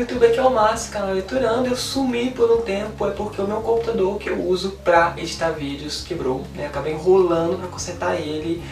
YouTube, aqui é o Márcio, canal Leiturando. Eu sumi por um tempo, é porque o meu computador que eu uso pra editar vídeos quebrou, né? Acabei enrolando pra consertar ele.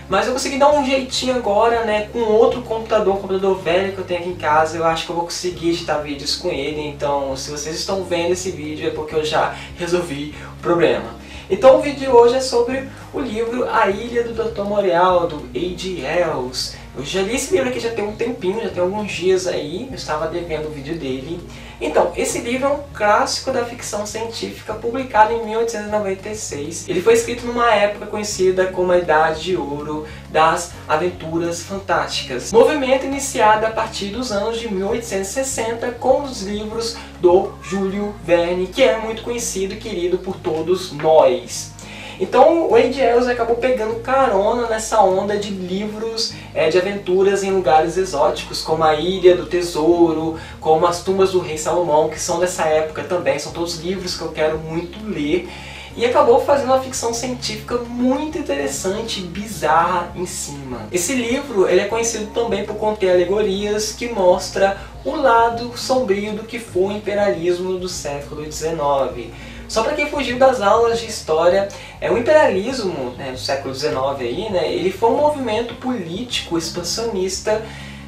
Mas eu consegui dar um jeitinho agora, né, com outro computador, um computador velho que eu tenho aqui em casa. Eu acho que eu vou conseguir editar vídeos com ele. Então, se vocês estão vendo esse vídeo, é porque eu já resolvi o problema. Então o vídeo de hoje é sobre o livro A Ilha do Dr. Moreau, do A.G. Wells. Eu já li esse livro aqui já tem um tempinho, já tem alguns dias aí, eu estava devendo o vídeo dele. Então, esse livro é um clássico da ficção científica, publicado em 1896. Ele foi escrito numa época conhecida como a Idade de Ouro das Aventuras Fantásticas. Movimento iniciado a partir dos anos de 1860 com os livros do Júlio Verne, que é muito conhecido e querido por todos nós. Então o A.G. Wells acabou pegando carona nessa onda de livros de aventuras em lugares exóticos, como a Ilha do Tesouro, como as Tumbas do Rei Salomão, que são dessa época também, são todos livros que eu quero muito ler. E acabou fazendo uma ficção científica muito interessante e bizarra em cima. Esse livro ele é conhecido também por conter alegorias que mostra o lado sombrio do que foi o imperialismo do século XIX. Só para quem fugiu das aulas de história, o imperialismo, né, do século XIX aí, né, ele foi um movimento político expansionista,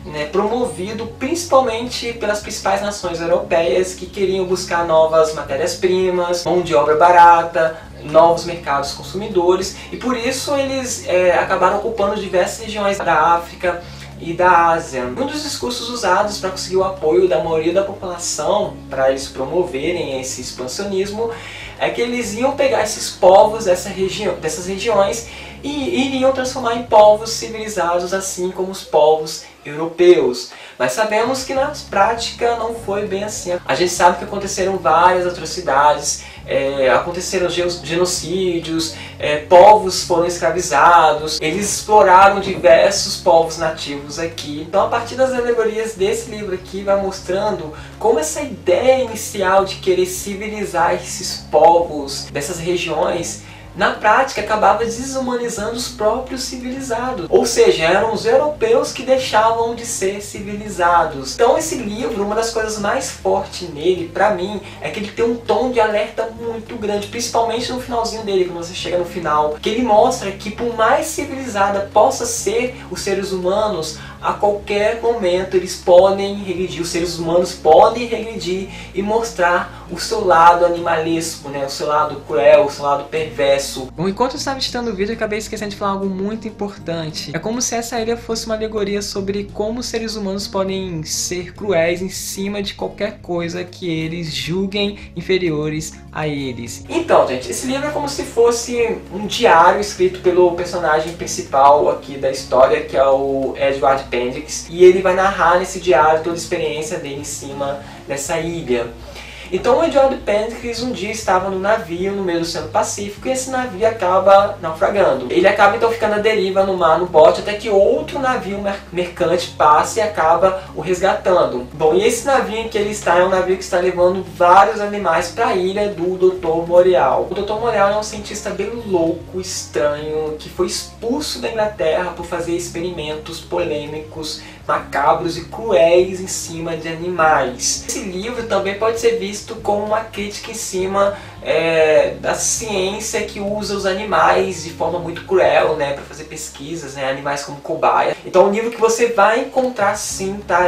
né, promovido principalmente pelas principais nações europeias que queriam buscar novas matérias-primas, mão de obra barata, novos mercados consumidores, e por isso eles acabaram ocupando diversas regiões da África e da Ásia. Um dos discursos usados para conseguir o apoio da maioria da população para eles promoverem esse expansionismo é que eles iam pegar esses povos dessas regiões e iriam transformar em povos civilizados, assim como os povos europeus. Mas sabemos que na prática não foi bem assim. A gente sabe que aconteceram várias atrocidades, aconteceram genocídios, povos foram escravizados, eles exploraram diversos povos nativos aqui. Então a partir das alegorias desse livro aqui vai mostrando como essa ideia inicial de querer civilizar esses povos dessas regiões na prática acabava desumanizando os próprios civilizados. Ou seja, eram os europeus que deixavam de ser civilizados. Então esse livro, uma das coisas mais fortes nele, pra mim, é que ele tem um tom de alerta muito grande, principalmente no finalzinho dele, quando você chega no final, que ele mostra que por mais civilizada possa ser os seres humanos, a qualquer momento eles podem regredir, os seres humanos podem regredir e mostrar o seu lado animalesco, né? O seu lado cruel, o seu lado perverso. Bom, enquanto eu estava editando o vídeo, eu acabei esquecendo de falar algo muito importante. É como se essa ilha fosse uma alegoria sobre como os seres humanos podem ser cruéis em cima de qualquer coisa que eles julguem inferiores a eles. Então, gente, esse livro é como se fosse um diário escrito pelo personagem principal aqui da história, que é o Edward Pendix, e ele vai narrar nesse diário toda a experiência dele em cima dessa ilha. Então o Edward Pendix um dia estava no navio no meio do Oceano Pacífico e esse navio acaba naufragando. Ele acaba então ficando à deriva no mar, no bote, até que outro navio mercante passa e acaba o resgatando. Bom, e esse navio em que ele está é um navio que está levando vários animais para a ilha do Dr. Moreau. O Dr. Moreau é um cientista bem louco, estranho, que foi expulso da Inglaterra por fazer experimentos polêmicos, macabros e cruéis em cima de animais. Esse livro também pode ser visto como uma crítica em cima da ciência que usa os animais de forma muito cruel, né, para fazer pesquisas, né, animais como cobaia. Então é um livro que você vai encontrar sim, tá,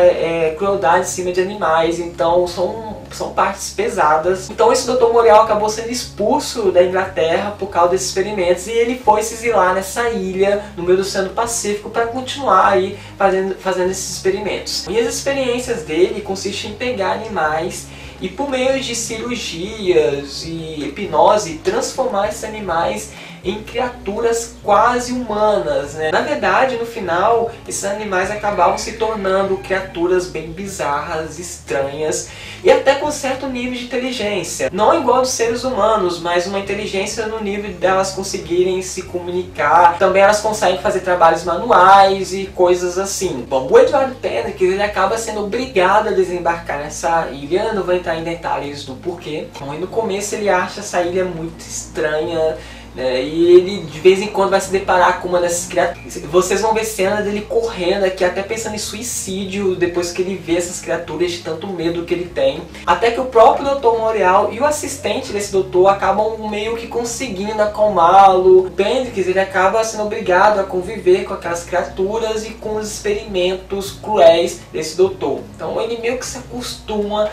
crueldade em cima de animais, então são partes pesadas. Então esse Dr. Moreau acabou sendo expulso da Inglaterra por causa desses experimentos e ele foi se exilar nessa ilha no meio do Oceano Pacífico para continuar aí fazendo esses experimentos. E as experiências dele consistem em pegar animais e por meio de cirurgias e hipnose transformar esses animais em criaturas quase humanas, né? Na verdade, no final, esses animais acabavam se tornando criaturas bem bizarras, estranhas e até com certo nível de inteligência. Não igual dos seres humanos, mas uma inteligência no nível delas conseguirem se comunicar. Também elas conseguem fazer trabalhos manuais e coisas assim. Bom, o Edward Pendix, ele acaba sendo obrigado a desembarcar nessa ilha. Não vou entrar em detalhes do porquê. Bom, e no começo ele acha essa ilha muito estranha, né? E ele de vez em quando vai se deparar com uma dessas criaturas. Vocês vão ver cenas dele correndo aqui, até pensando em suicídio depois que ele vê essas criaturas, de tanto medo que ele tem. Até que o próprio Dr. Morreal e o assistente desse doutor acabam meio que conseguindo acalmá-lo. O Pendrix, ele acaba sendo obrigado a conviver com aquelas criaturas e com os experimentos cruéis desse doutor. Então ele meio que se acostuma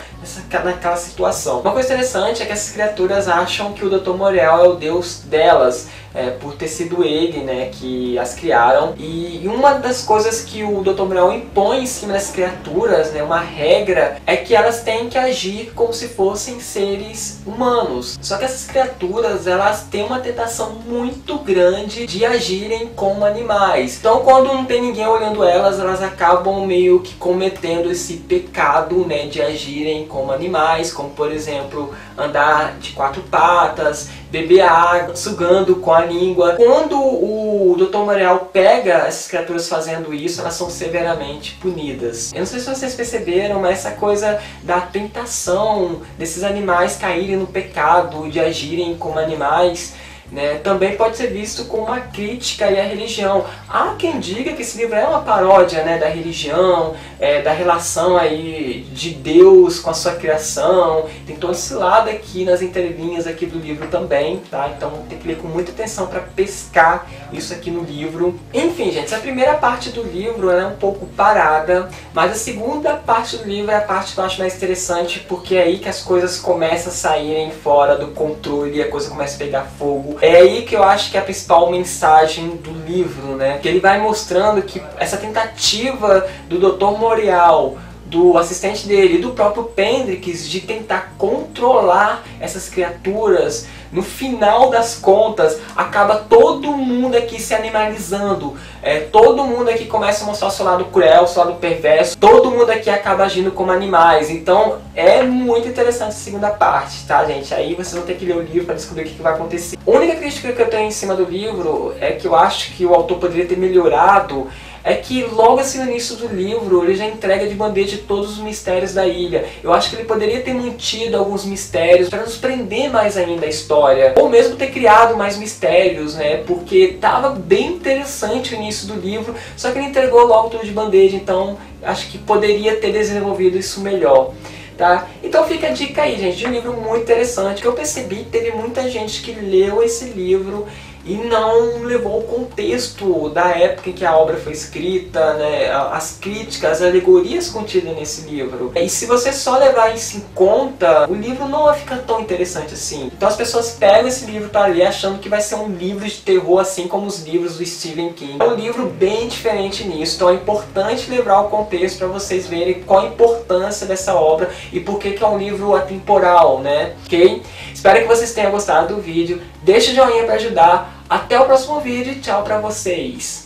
naquela situação. Uma coisa interessante é que essas criaturas acham que o Dr. Morreal é o deus delas, por ter sido ele, né, que as criaram. E uma das coisas que o Dr. Morreal impõe em cima das criaturas, né, uma regra, é que elas têm que agir como se fossem seres humanos. Só que essas criaturas, elas têm uma tentação muito grande de agirem como animais. Então quando não tem ninguém olhando elas, elas acabam meio que cometendo esse pecado, né, de agirem como animais, como por exemplo, andar de 4 patas, beber água, sugando com a língua. Quando o Dr. Morreal pega essas criaturas fazendo isso, elas são severamente punidas. Eu não sei se vocês perceberam, mas essa coisa da tentação desses animais caírem no pecado, de agirem como animais, né, também pode ser visto como uma crítica à religião. Há quem diga que esse livro é uma paródia, né, da religião, da relação aí de Deus com a sua criação. Tem todo esse lado aqui nas entrelinhas aqui do livro também, tá? Então tem que ler com muita atenção para pescar isso aqui no livro. Enfim, gente, essa primeira parte do livro é um pouco parada, mas a segunda parte do livro é a parte que eu acho mais interessante, porque é aí que as coisas começam a saírem fora do controle, a coisa começa a pegar fogo. É aí que eu acho que é a principal mensagem do livro, né? Que ele vai mostrando que essa tentativa do Dr. Morreal, do assistente dele e do próprio Pendrix de tentar controlar essas criaturas, no final das contas, acaba todo mundo aqui se animalizando. Todo mundo aqui começa a mostrar o seu lado cruel, o seu lado perverso. Todo mundo aqui acaba agindo como animais. Então é muito interessante a segunda parte, tá, gente? Aí vocês vão ter que ler o livro para descobrir o que vai acontecer. A única crítica que eu tenho em cima do livro é que eu acho que o autor poderia ter melhorado. É que logo assim no início do livro ele já entrega de bandeja todos os mistérios da ilha. Eu acho que ele poderia ter mantido alguns mistérios para nos prender mais ainda a história. Ou mesmo ter criado mais mistérios, né? Porque tava bem interessante o início do livro, só que ele entregou logo tudo de bandeja, então acho que poderia ter desenvolvido isso melhor. Tá? Então fica a dica aí, gente, de um livro muito interessante, que eu percebi que teve muita gente que leu esse livro e não levou o contexto da época em que a obra foi escrita, né, as críticas, as alegorias contidas nesse livro. E se você só levar isso em conta, o livro não vai ficar tão interessante assim. Então as pessoas pegam esse livro para ler achando que vai ser um livro de terror, assim como os livros do Stephen King. É um livro bem diferente nisso, então é importante levar o contexto para vocês verem qual a importância dessa obra e por que é um livro atemporal, né? Ok? Espero que vocês tenham gostado do vídeo. Deixa o joinha para ajudar. Até o próximo vídeo. Tchau pra vocês.